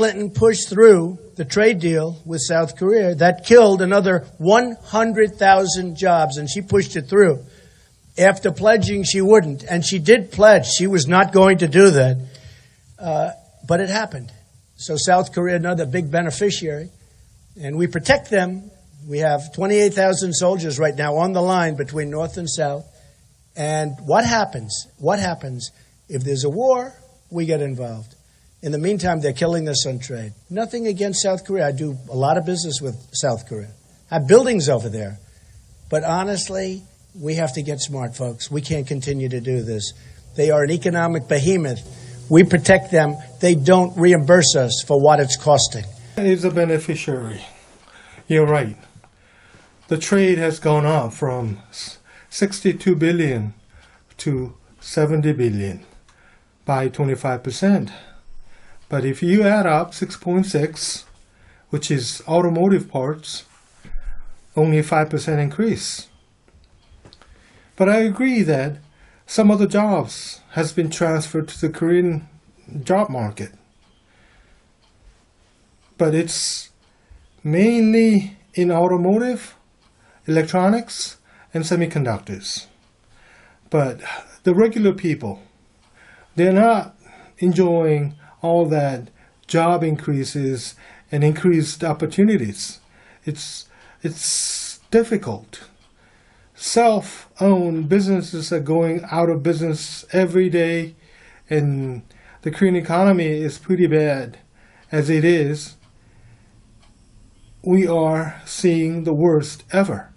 Clinton pushed through the trade deal with South Korea that killed another 100,000 jobs, and she pushed it through. After pledging she wouldn't, and she did pledge she was not going to do that, but it happened. So South Korea, another big beneficiary, and we protect them. We have 28,000 soldiers right now on the line between North and South. And what happens? What happens? If there's a war, we get involved. In the meantime, they're killing us on trade. Nothing against South Korea. I do a lot of business with South Korea. I have buildings over there. But honestly, we have to get smart, folks. We can't continue to do this. They are an economic behemoth. We protect them. They don't reimburse us for what it's costing. Is a beneficiary. You're right. The trade has gone up from 62 billion to 70 billion by 25%. But if you add up 6.6, which is automotive parts, only 5% increase. But I agree that some of the jobs has been transferred to the Korean job market. But it's mainly in automotive, electronics, and semiconductors. But the regular people, they're not enjoying all that job increases and increased opportunities. It's difficult. Self-owned businesses are going out of business every day, and the Korean economy is pretty bad as it is. We are seeing the worst ever.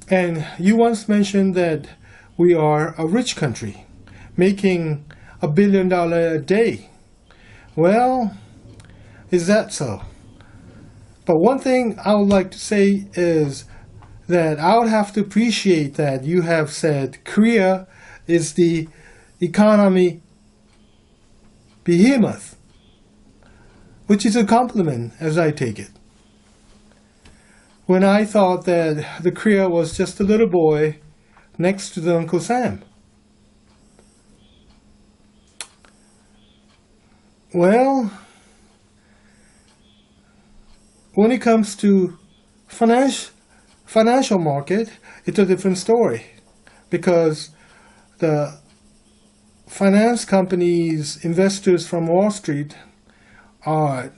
And you once mentioned that we are a rich country, making $1 billion a day. Well, is that so? But one thing I would like to say is that I would have to appreciate that you have said Korea is the economy behemoth, which is a compliment as I take it. When I thought that the Korea was just a little boy next to the Uncle Sam. Well, when it comes to financial market, it's a different story, because the finance companies, investors from Wall Street are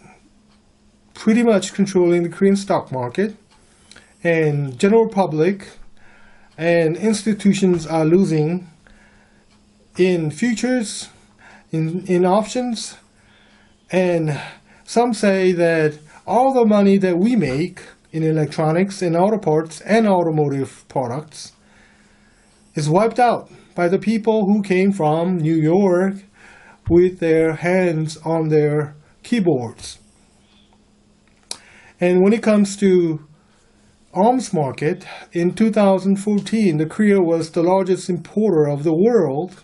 pretty much controlling the Korean stock market, and general public and institutions are losing in futures, in options, and some say that all the money that we make in electronics and auto parts and automotive products is wiped out by the people who came from New York with their hands on their keyboards. And when it comes to arms market, in 2014, the Korea was the largest importer of the world,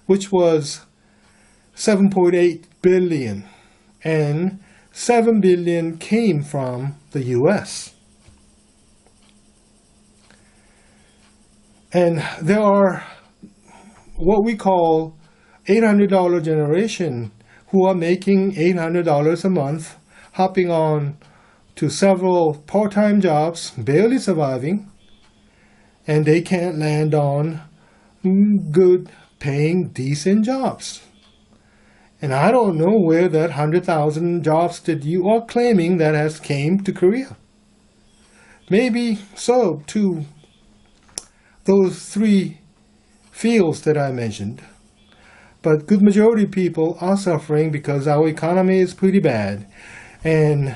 which was 7.8 billion, and 7 billion came from the US. And there are what we call $800 generation who are making $800 a month, hopping on to several part-time jobs, barely surviving, and they can't land on good paying, decent jobs. And I don't know where that 100,000 jobs that you are claiming that has came to Korea. Maybe so to those three fields that I mentioned. But good majority of people are suffering because our economy is pretty bad. And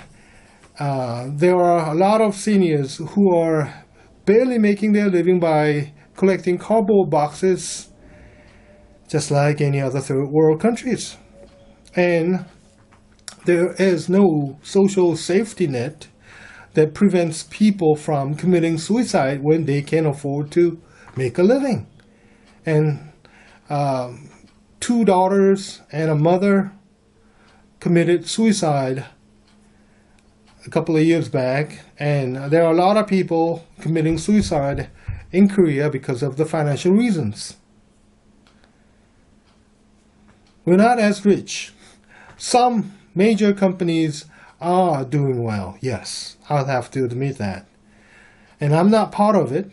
there are a lot of seniors who are barely making their living by collecting cardboard boxes, just like any other third world countries. And there is no social safety net that prevents people from committing suicide when they can afford to make a living. And 2 daughters and a mother committed suicide a couple of years back, and there are a lot of people committing suicide in Korea because of the financial reasons. we're not as rich. Some major companies are doing well. Yes, I'll have to admit that. And I'm not part of it.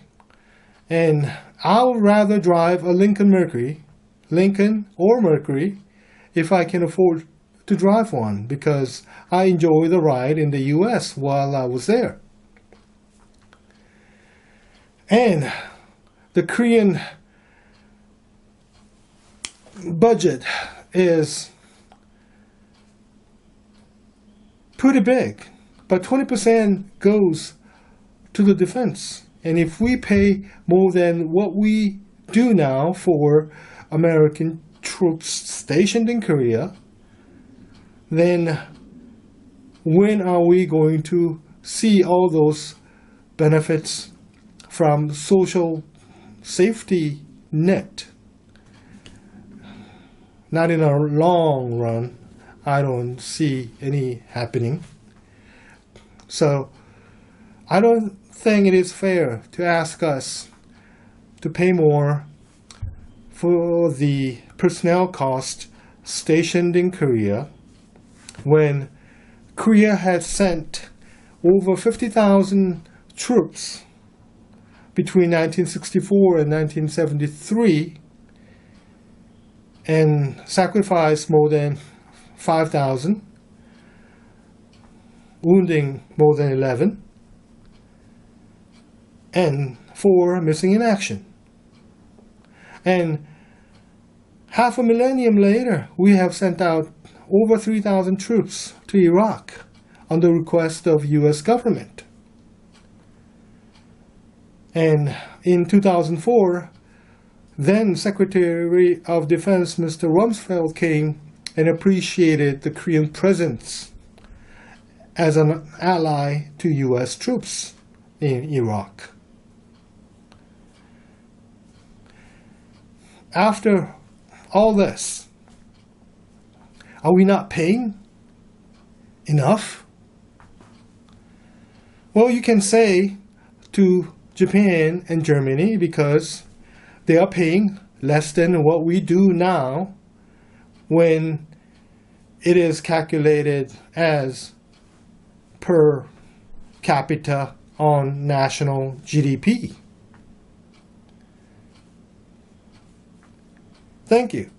And I'll rather drive a Lincoln or Mercury, if I can afford to drive one, because I enjoy the ride in the US while I was there. And the Korean budget is pretty big, but 20% goes to the defense. And if we pay more than what we do now for American troops stationed in Korea, then when are we going to see all those benefits from social safety net? Not in a long run. I don't see any happening. So I don't think it is fair to ask us to pay more for the personnel cost stationed in Korea when Korea had sent over 50,000 troops between 1964 and 1973 and sacrificed more than 5,000, wounding more than 11, and 4 missing in action. And half a millennium later, we have sent out over 3,000 troops to Iraq on the request of U.S. government. And in 2004, then Secretary of Defense Mr. Rumsfeld came and appreciated the Korean presence as an ally to U.S. troops in Iraq. After all this, are we not paying enough? Well, you can say to Japan and Germany because they are paying less than what we do now when it is calculated as per capita on national GDP. Thank you.